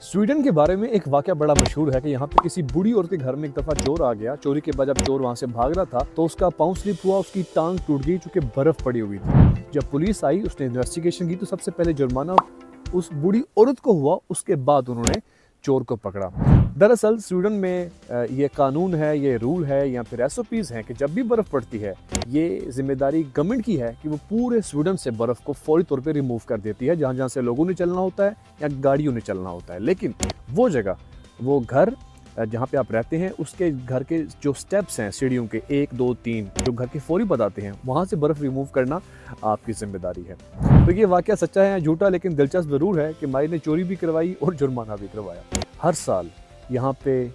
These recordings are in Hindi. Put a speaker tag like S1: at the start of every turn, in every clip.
S1: स्वीडन के बारे में एक वाकया बड़ा मशहूर है कि यहाँ पे किसी बूढ़ी औरत के घर में एक दफा चोर आ गया। चोरी के बाद जब चोर वहां से भाग रहा था तो उसका पाँव स्लिप हुआ, उसकी टांग टूट गई चूंकि बर्फ पड़ी हुई थी। जब पुलिस आई, उसने इन्वेस्टिगेशन की तो सबसे पहले जुर्माना उस बूढ़ी औरत को हुआ, उसके बाद उन्होंने चोर को पकड़ा। दरअसल स्वीडन में ये कानून है, ये रूल है या फिर एसओपीज हैं कि जब भी बर्फ पड़ती है, ये जिम्मेदारी गवर्नमेंट की है कि वो पूरे स्वीडन से बर्फ को फौरी तौर पे रिमूव कर देती है, जहां जहां से लोगों ने चलना होता है या गाड़ियों ने चलना होता है। लेकिन वो जगह, वो घर जहाँ पे आप रहते हैं, उसके घर के जो स्टेप्स हैं सीढ़ियों के 1 2 3 जो घर के फौरी बताते हैं, वहाँ से बर्फ़ रिमूव करना आपकी जिम्मेदारी है। तो ये वाकया सच्चा है या झूठा, लेकिन दिलचस्प ज़रूर है कि माई ने चोरी भी करवाई और जुर्माना भी करवाया। हर साल यहाँ पे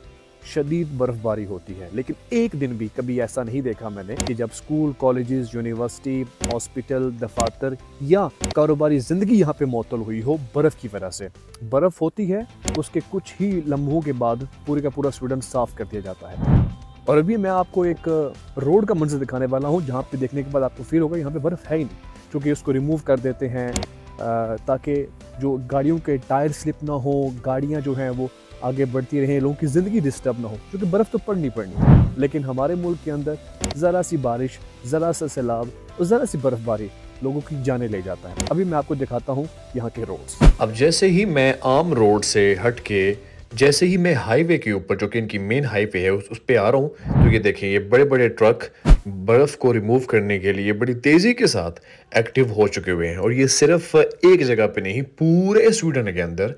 S1: शदीद बर्फबारी होती है, लेकिन एक दिन भी कभी ऐसा नहीं देखा मैंने कि जब स्कूल, कॉलेजेस, यूनिवर्सिटी, हॉस्पिटल, दफातर या कारोबारी जिंदगी यहाँ पे मअतल हुई हो बर्फ की वजह से। बर्फ होती है, उसके कुछ ही लम्हों के बाद पूरे का पूरा स्वीडन साफ कर दिया जाता है। और अभी मैं आपको एक रोड का मंजर दिखाने वाला हूँ जहाँ पे देखने के बाद आपको फील होगा यहाँ पे बर्फ है ही नहीं, क्योंकि उसको रिमूव कर देते हैं ताकि जो गाड़ियों के टायर स्लिप ना हो, गाड़ियाँ जो हैं वो आगे बढ़ती रहें, लोगों की ज़िंदगी डिस्टर्ब ना हो, क्योंकि बर्फ़ तो पड़नी पड़नी। लेकिन हमारे मुल्क के अंदर ज़रा सी बारिश, ज़रा सा सैलाब और ज़रा सी बर्फ़बारी लोगों की जाने ले जाता है। अभी मैं आपको दिखाता हूँ यहाँ के रोड्स।
S2: अब जैसे ही मैं आम रोड से हट के जैसे ही मैं हाईवे के ऊपर, जो कि इनकी मेन हाईवे है, उस पे आ रहा हूँ, तो ये देखिए, ये बड़े बड़े ट्रक बर्फ़ को रिमूव करने के लिए बड़ी तेज़ी के साथ एक्टिव हो चुके हुए हैं। और ये सिर्फ एक जगह पे नहीं, पूरे स्वीडन के अंदर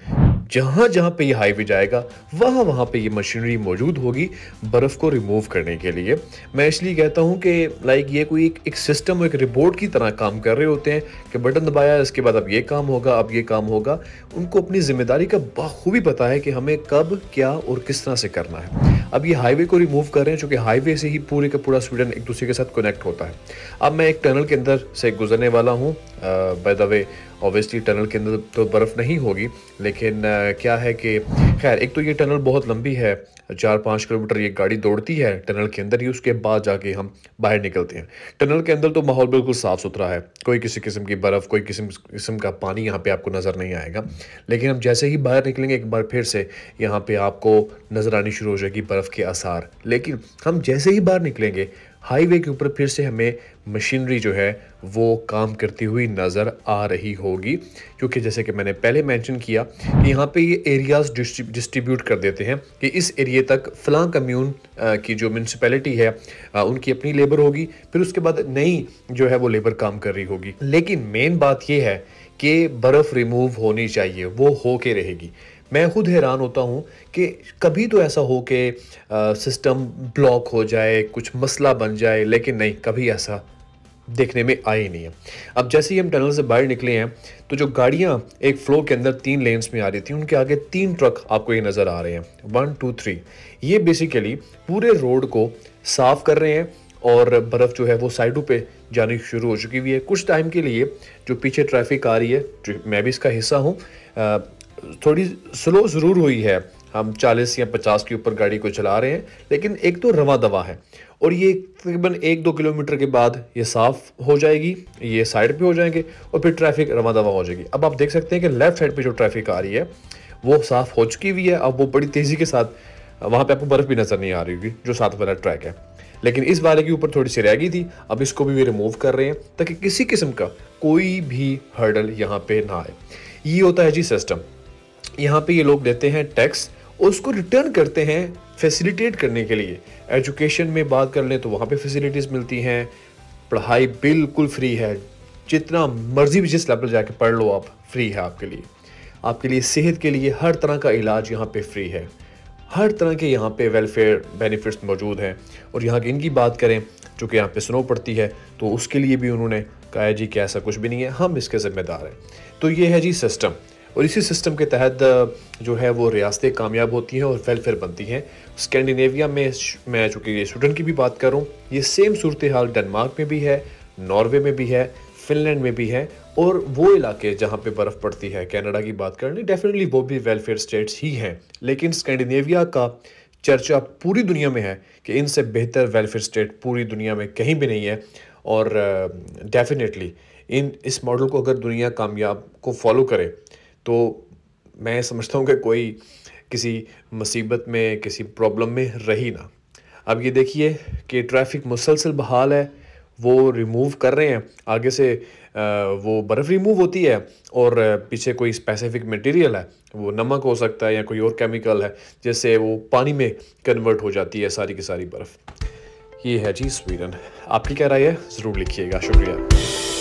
S2: जहाँ जहाँ पे ये हाईवे जाएगा वहाँ वहाँ पे ये मशीनरी मौजूद होगी बर्फ़ को रिमूव करने के लिए। मैं इसलिए कहता हूँ कि लाइक ये कोई एक सिस्टम, एक रिपोर्ट की तरह काम कर रहे होते हैं कि बटन दबाया, इसके बाद अब ये काम होगा, अब ये काम होगा। उनको अपनी जिम्मेदारी का बखूबी पता है कि हमें कब, क्या और किस तरह से करना है। अब ये हाईवे को रिमूव कर रहे हैं, चूँकि हाईवे से ही पूरे का पूरा स्वीडन एक दूसरे के साथ कनेक्ट होता है। अब मैं एक टनल के अंदर से गुजरने वाला हूँ। By the way, obviously tunnel के अंदर तो बर्फ़ नहीं होगी, लेकिन क्या है कि खैर, एक तो ये टनल बहुत लंबी है, 4-5 किलोमीटर ये गाड़ी दौड़ती है टनल के अंदर ही, उसके बाद जाके हम बाहर निकलते हैं। टनल के अंदर तो माहौल बिल्कुल साफ़ सुथरा है, कोई किसी किस्म की बर्फ़, कोई किस्म का पानी यहाँ पे आपको नज़र नहीं आएगा। लेकिन हम जैसे ही बाहर निकलेंगे, एक बार फिर से यहाँ पे आपको नज़र आनी शुरू हो जाएगी बर्फ़ के आसार। लेकिन हम जैसे ही बाहर निकलेंगे, हाईवे के ऊपर फिर से हमें मशीनरी जो है वो काम करती हुई नज़र आ रही होगी, क्योंकि जैसे कि मैंने पहले मेंशन किया कि यहाँ पे ये एरियाज़ डिस्ट्रीब्यूट कर देते हैं कि इस एरिया तक फ़लाँ कम्यून की जो म्यूनसिपैलिटी है उनकी अपनी लेबर होगी, फिर उसके बाद नई जो है वो लेबर काम कर रही होगी। लेकिन मेन बात ये है कि बर्फ़ रिमूव होनी चाहिए, वो हो के रहेगी। मैं खुद हैरान होता हूँ कि कभी तो ऐसा हो कि सिस्टम ब्लॉक हो जाए, कुछ मसला बन जाए, लेकिन नहीं, कभी ऐसा देखने में आया ही नहीं है। अब जैसे ही हम टनल से बाहर निकले हैं, तो जो गाड़ियाँ एक फ्लो के अंदर 3 लेन्स में आ रही थी, उनके आगे 3 ट्रक आपको ये नज़र आ रहे हैं, 1 2 3। ये बेसिकली पूरे रोड को साफ़ कर रहे हैं और बर्फ़ जो है वो साइडों पे जानी शुरू हो चुकी हुई है। कुछ टाइम के लिए जो पीछे ट्रैफिक आ रही है, जो मैं भी इसका हिस्सा हूँ, थोड़ी स्लो ज़रूर हुई है। हम 40 या 50 के ऊपर गाड़ी को चला रहे हैं, लेकिन एक तो रवा दवा है, और ये तकरीबन 1-2 किलोमीटर के बाद ये साफ़ हो जाएगी, ये साइड पे हो जाएंगे और फिर ट्रैफिक रवा दवा हो जाएगी। अब आप देख सकते हैं कि लेफ़्ट साइड पे जो ट्रैफिक आ रही है वो साफ़ हो चुकी हुई है। अब वो बड़ी तेज़ी के साथ, वहाँ पे आपको बर्फ़ भी नज़र नहीं आ रही होगी जो साथ वाला ट्रैक है, लेकिन इस वाले के ऊपर थोड़ी सी रह गई थी। अब इसको भी वे रिमूव कर रहे हैं ताकि किसी किस्म का कोई भी हर्डल यहाँ पे ना आए। ये होता है जी सिस्टम। यहाँ पे ये लोग देते हैं टैक्स और उसको रिटर्न करते हैं फैसिलिटेट करने के लिए। एजुकेशन में बात कर लें तो वहाँ पे फैसिलिटीज़ मिलती हैं, पढ़ाई बिल्कुल फ्री है, जितना मर्जी भी जिस लेवल जाके पढ़ लो आप, फ्री है आपके लिए सेहत के लिए हर तरह का इलाज यहाँ पे फ्री है, हर तरह के यहाँ पे वेलफेयर बेनिफिट्स मौजूद हैं। और यहाँ की इनकी बात करें, जो कि यहाँ पे स्नो पड़ती है, तो उसके लिए भी उन्होंने कहा है जी कि ऐसा कुछ भी नहीं है, हम इसके ज़िम्मेदार हैं। तो ये है जी सिस्टम, और इसी सिस्टम के तहत जो है वो रियासतें कामयाब होती हैं और वेलफेयर बनती हैं। स्कैंडिनेविया में, मैं चूँकि स्वीडन की भी बात करूँ, ये सेम सूरत हाल डेनमार्क में भी है, नॉर्वे में भी है, फिनलैंड में भी है, और वो इलाके जहाँ पे बर्फ़ पड़ती है, कनाडा की बात कर लें, डेफिनेटली वो भी वेलफेयर स्टेट्स ही हैं। लेकिन स्कैंडिनेविया का चर्चा पूरी दुनिया में है कि इनसे बेहतर वेलफेयर स्टेट पूरी दुनिया में कहीं भी नहीं है। और डेफिनेटली इस मॉडल को अगर दुनिया कामयाब को फॉलो करे तो मैं समझता हूँ कि कोई किसी मुसीबत में, किसी प्रॉब्लम में रही ना। अब ये देखिए कि ट्रैफिक मुसलसल बहाल है, वो रिमूव कर रहे हैं आगे से, वो बर्फ़ रिमूव होती है और पीछे कोई स्पेसिफिक मटेरियल है, वो नमक हो सकता है या कोई और केमिकल है, जिससे वो पानी में कन्वर्ट हो जाती है सारी की सारी बर्फ़। ये है जी स्वीडन। आपकी क्या राय है, ज़रूर लिखिएगा। शुक्रिया।